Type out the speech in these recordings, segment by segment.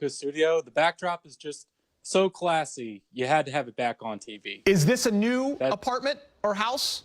studio. The backdrop is just so classy. You had to have it back on TV. Is this a new apartment or house?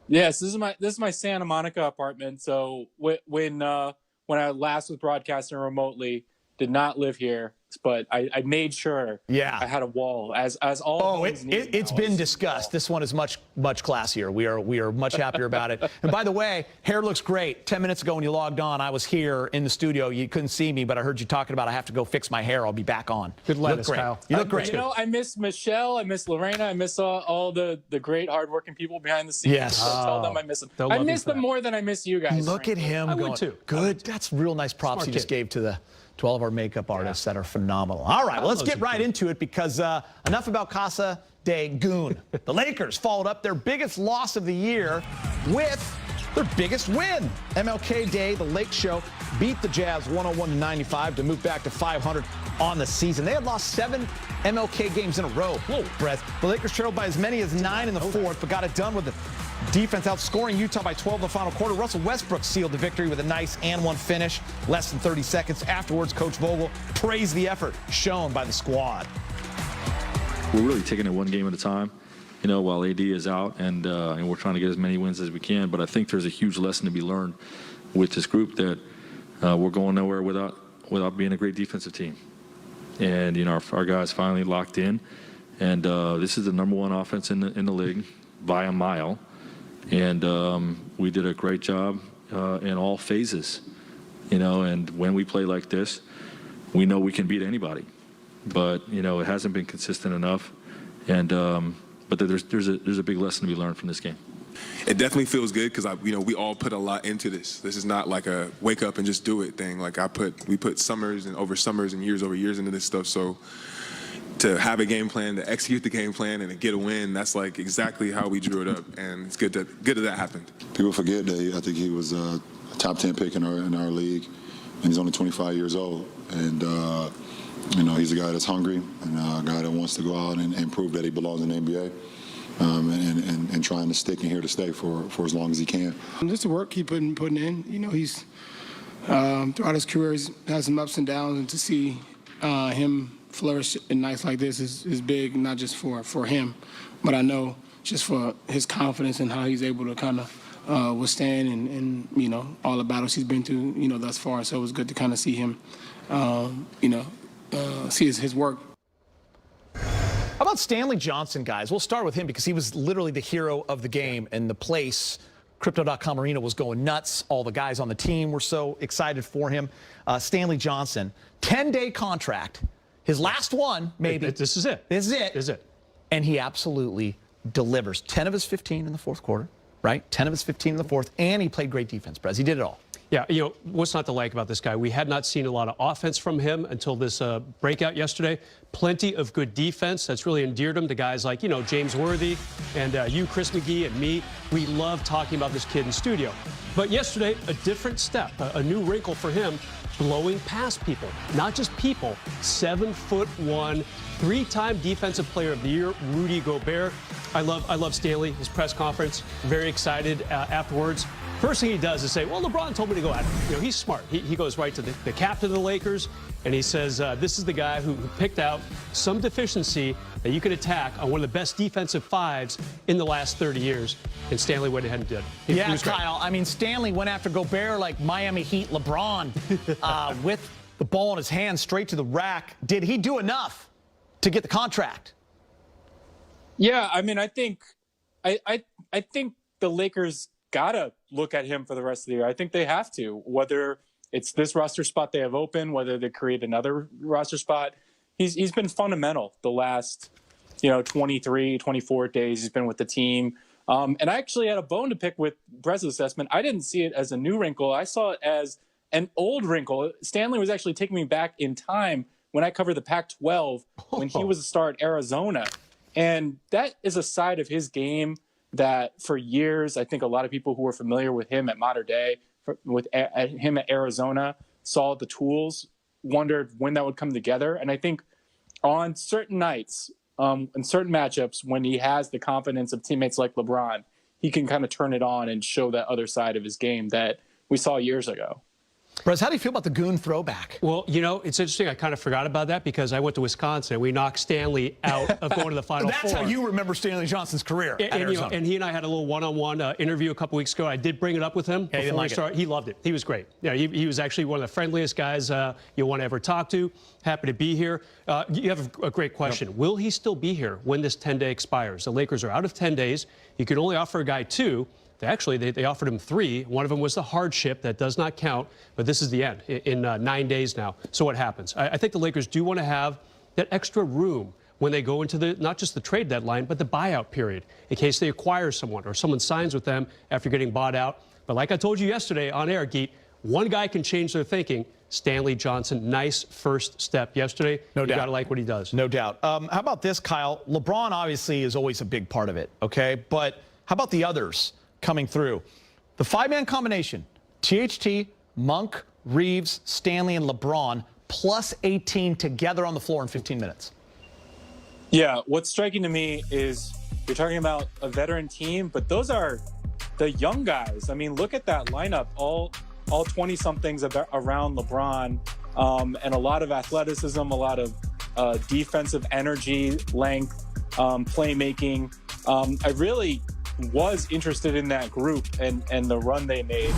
Yes, this is my Santa Monica apartment. So when I last was broadcasting remotely, did not live here, but I made sure I had a wall as all. Oh, it's been discussed. This one is much classier. We are much happier about it. And by the way, hair looks great. 10 minutes ago when you logged on, I was here in the studio. You couldn't see me, but I heard you talking about I have to go fix my hair. I'll be back on. Good lettuce, Kyle. You look great. You know, I miss Michelle. I miss Lorena. I miss all the great hardworking people behind the scenes. Yes. So tell them I miss them. I miss them more than I miss you guys. Look at him going. Too. Good. That's real nice props he just gave to all of our makeup artists that are phenomenal. All right, well, let's get right into it because enough about Casa de Goon. The Lakers followed up their biggest loss of the year with their biggest win. MLK Day, the Lake Show, beat the Jazz 101-95 to move back to 500 on the season. They had lost 7 MLK games in a row. Whoa, Brett. The Lakers trailed by as many as 9 in the fourth, but got it done with the defense outscoring Utah by 12 in the final quarter. Russell Westbrook sealed the victory with a nice and-one finish. Less than 30 seconds afterwards, Coach Vogel praised the effort shown by the squad. We're really taking it one game at a time, you know, while AD is out, and we're trying to get as many wins as we can. But I think there's a huge lesson to be learned with this group that we're going nowhere without being a great defensive team. And, you know, our guys finally locked in. And this is the #1 offense in the league by a mile. And we did a great job in all phases, you know, and when we play like this, we know we can beat anybody. But, you know, it hasn't been consistent enough. And but there's a big lesson to be learned from this game. It definitely feels good because we all put a lot into this. This is not like a wake up and just do it thing. Like we put summers and years over years into this stuff. So to have a game plan, to execute the game plan, and to get a win, that's like exactly how we drew it up. And it's good that happened. People forget that I think he was a top 10 pick in our league, and he's only 25 years old. And you know, he's a guy that's hungry and a guy that wants to go out and prove that he belongs in the NBA. And trying to stick in here to stay for as long as he can. Just the work he's putting in. You know, he's throughout his career he's had some ups and downs, and to see him flourish in nights like this is big, not just for him, but I know just for his confidence and how he's able to kind of withstand and you know, all the battles he's been through, you know, thus far. So it was good to kind of see him, see his work. How about Stanley Johnson, guys? We'll start with him because he was literally the hero of the game, and the place, Crypto.com Arena, was going nuts. All the guys on the team were so excited for him. Stanley Johnson, 10-day contract. His last one, maybe. This is it. This is it. This is it. And he absolutely delivers. 10 of his 15 in the fourth quarter, right? 10 of his 15 in the fourth, and he played great defense, Brez. He did it all. Yeah, you know, what's not to like about this guy? We had not seen a lot of offense from him until this breakout yesterday. Plenty of good defense. That's really endeared him to guys like, you know, James Worthy and you, Chris McGee, and me. We love talking about this kid in studio. But yesterday, a different step, a new wrinkle for him, blowing past people. Not just people, 7'1", 3-time Defensive Player of the Year, Rudy Gobert. I love Stanley, his press conference, very excited afterwards. First thing he does is say, well, LeBron told me to go at him. You know, he's smart. He goes right to the captain of the Lakers, and he says, this is the guy who picked out some deficiency that you can attack on one of the best defensive fives in the last 30 years. And Stanley went ahead and did it. Yeah, Kyle. I mean, Stanley went after Gobert like Miami Heat LeBron with the ball in his hand straight to the rack. Did he do enough to get the contract? Yeah, I mean, I think the Lakers gotta look at him for the rest of the year. I think they have to, whether it's this roster spot they have open, whether they create another roster spot. He's been fundamental the last, 23, 24 days he's been with the team. And I actually had a bone to pick with Brez's assessment. I didn't see it as a new wrinkle. I saw it as an old wrinkle. Stanley was actually taking me back in time when I covered the Pac-12 when he was a star at Arizona. And that is a side of his game that for years, I think a lot of people who were familiar with him at Mater Dei, with him at Arizona, saw the tools, wondered when that would come together. And I think on certain nights, in certain matchups, when he has the confidence of teammates like LeBron, he can kind of turn it on and show that other side of his game that we saw years ago. Brez, how do you feel about the Goon throwback? Well, you know, it's interesting. I kind of forgot about that because I went to Wisconsin and we knocked Stanley out of going to the Final Four. That's how you remember Stanley Johnson's career at Arizona. And he and I had a little one-on-one interview a couple weeks ago. I did bring it up with him. Yeah, he didn't like it. He loved it. He was great. Yeah, he was actually one of the friendliest guys you'll want to ever talk to. Happy to be here. You have a great question. Yep. Will he still be here when this 10-day expires? The Lakers are out of 10 days. You can only offer a guy 2. They offered him 3. One of them was the hardship. That does not count. But this is the end in 9 days now. So what happens? I think the Lakers do want to have that extra room when they go into not just the trade deadline, but the buyout period in case they acquire someone or someone signs with them after getting bought out. But like I told you yesterday on air, Geet, one guy can change their thinking. Stanley Johnson, nice first step yesterday. No doubt. You got to like what he does. No doubt. How about this, Kyle? LeBron obviously is always a big part of it, okay? But how about the others coming through? The 5-man combination, THT, Monk, Reeves, Stanley, and LeBron, plus 18 together on the floor in 15 minutes. Yeah, what's striking to me is you're talking about a veteran team, but those are the young guys. I mean, look at that lineup, all 20-somethings around LeBron, and a lot of athleticism, a lot of defensive energy, length, playmaking. I really was interested in that group and the run they made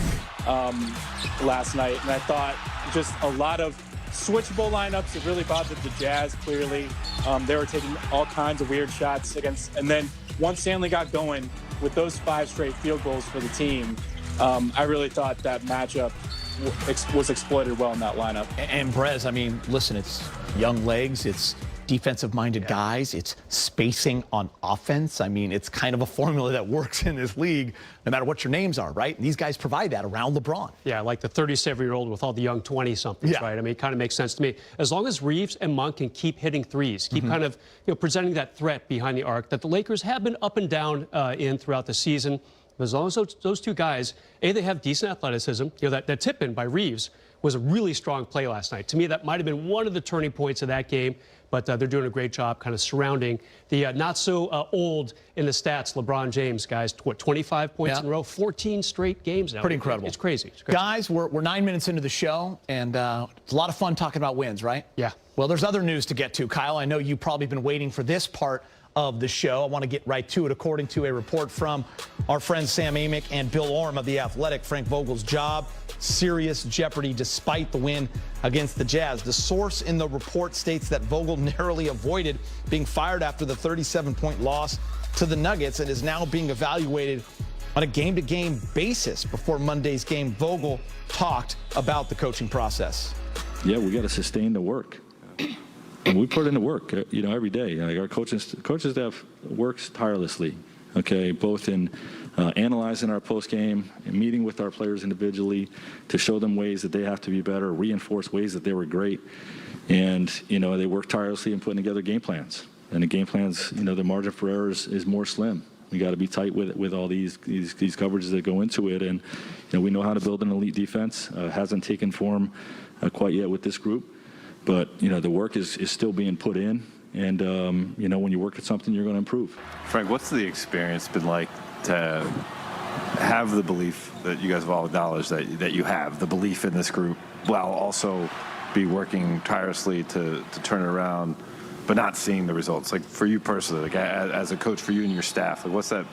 last night. And I thought just a lot of switchable lineups. It really bothered the Jazz, clearly. They were taking all kinds of weird shots against. And then once Stanley got going with those 5 straight field goals for the team, I really thought that matchup was exploited well in that lineup. And Brez, I mean, listen, it's young legs, it's defensive-minded guys, it's spacing on offense. I mean, it's kind of a formula that works in this league, no matter what your names are, right? And these guys provide that around LeBron. Yeah, like the 37-year-old with all the young 20-somethings, right? I mean, it kind of makes sense to me. As long as Reeves and Monk can keep hitting threes, keep kind of presenting that threat behind the arc that the Lakers have been up and down in throughout the season. But as long as those 2 guys, they have decent athleticism. That tip-in by Reeves was a really strong play last night. To me, that might have been one of the turning points of that game. But they're doing a great job kind of surrounding the not-so-old in the stats LeBron James, guys. 25 points in a row, 14 straight games now. Pretty incredible. It's crazy. Guys, we're 9 minutes into the show, and it's a lot of fun talking about wins, right? Yeah. Well, there's other news to get to. Kyle, I know you've probably been waiting for this part of the show. I want to get right to it. According to a report from our friends Sam Amick and Bill Orm of The Athletic, Frank Vogel's job, serious jeopardy despite the win against the Jazz. The source in the report states that Vogel narrowly avoided being fired after the 37-point loss to the Nuggets and is now being evaluated on a game-to-game basis. Before Monday's game, Vogel talked about the coaching process. Yeah, we got to sustain the work. And we put in the work, every day. Like our coaching staff works tirelessly, okay, both in analyzing our post-game and meeting with our players individually to show them ways that they have to be better, reinforce ways that they were great. And, they work tirelessly in putting together game plans. And the game plans, the margin for error is more slim. We got to be tight with all these coverages that go into it. And, we know how to build an elite defense. Hasn't taken form quite yet with this group. But, the work is still being put in. And, when you work at something, you're going to improve. Frank, what's the experience been like to have the belief that you guys have all acknowledged that you have, the belief in this group, while also be working tirelessly to turn it around, but not seeing the results? Like, for you personally, like as a coach, for you and your staff, like what's that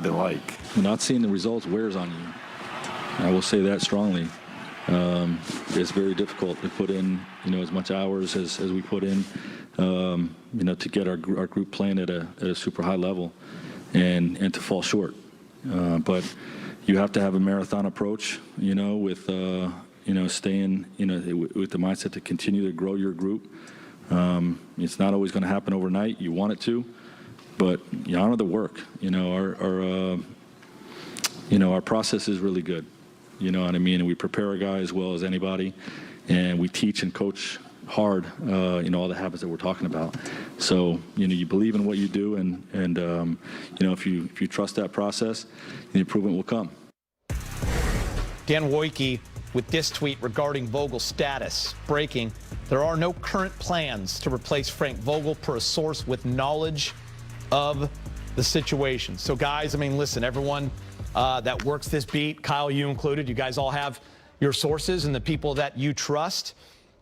been like? Not seeing the results wears on you. I will say that strongly. It's very difficult to put in, as much hours as we put in, to get our group playing at a super high level and to fall short. But you have to have a marathon approach, with, staying, with the mindset to continue to grow your group. It's not always going to happen overnight. You want it to, but you honor the work. Our process is really good. You know what I mean? And we prepare our guys as well as anybody, and we teach and coach hard, all the habits that we're talking about. So, you believe in what you do, and if you trust that process, the improvement will come. Dan Wojcicki with this tweet regarding Vogel's status. Breaking, there are no current plans to replace Frank Vogel per a source with knowledge of the situation. So, guys, listen, everyone that works this beat, Kyle, you included, you guys all have your sources and the people that you trust.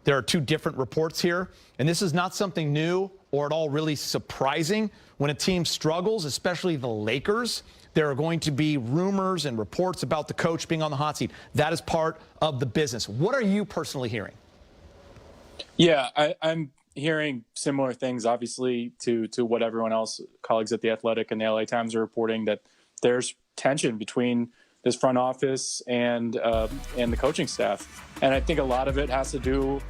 There are two different reports here, and this is not something new or at all really surprising. When a team struggles, especially the Lakers, there are going to be rumors and reports about the coach being on the hot seat. That is part of the business. What are you personally hearing? Yeah, I'm hearing similar things, obviously, to what everyone else, colleagues at The Athletic and the LA Times are reporting, that there's tension between this front office and the coaching staff. And I think a lot of it has to do,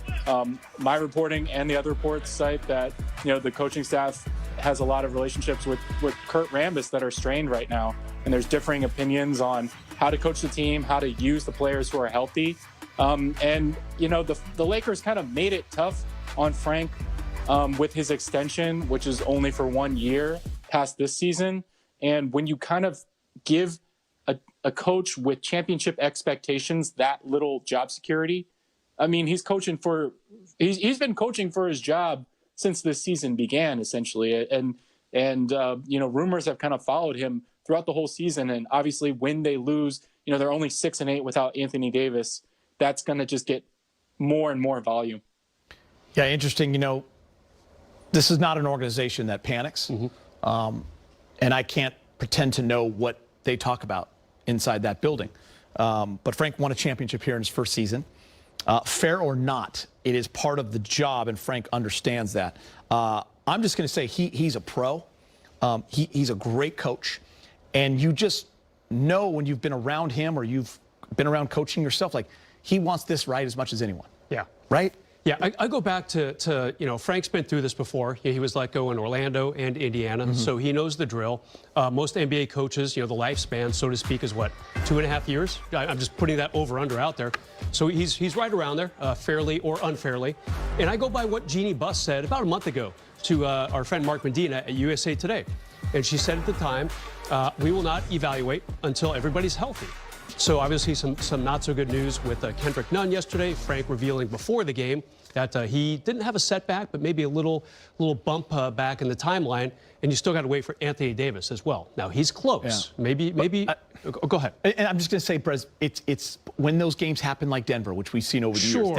my reporting and the other reports cite that, the coaching staff has a lot of relationships with Kurt Rambis that are strained right now. And there's differing opinions on how to coach the team, how to use the players who are healthy. The Lakers kind of made it tough on Frank with his extension, which is only for 1 year past this season. And when you kind of give a coach with championship expectations that little job security, I mean, he's been coaching for his job since this season began, essentially. And rumors have kind of followed him throughout the whole season. And obviously when they lose, they're only 6-8 without Anthony Davis. That's going to just get more and more volume. Yeah, interesting. This is not an organization that panics. And I can't pretend to know what they talk about inside that building. But Frank won a championship here in his first season. Fair or not, it is part of the job, and Frank understands that. I'm just going to say he's a pro. He's a great coach. And you just know when you've been around him or you've been around coaching yourself, like, he wants this right as much as anyone. Yeah. Right? Yeah, I go back to Frank's been through this before. He was let go in Orlando and Indiana, so he knows the drill. Most NBA coaches, the lifespan, so to speak, is what, 2.5 years? I'm just putting that over-under out there. So he's right around there, fairly or unfairly. And I go by what Jeannie Buss said about a month ago to our friend Mark Medina at USA Today. And she said at the time, we will not evaluate until everybody's healthy. So obviously some not so good news with Kendrick Nunn yesterday. Frank revealing before the game that he didn't have a setback, but maybe a little bump back in the timeline. And you still got to wait for Anthony Davis as well. Now he's close. Yeah. Maybe. Go ahead. And I'm just going to say, Brez, it's when those games happen like Denver, which we've seen over the years.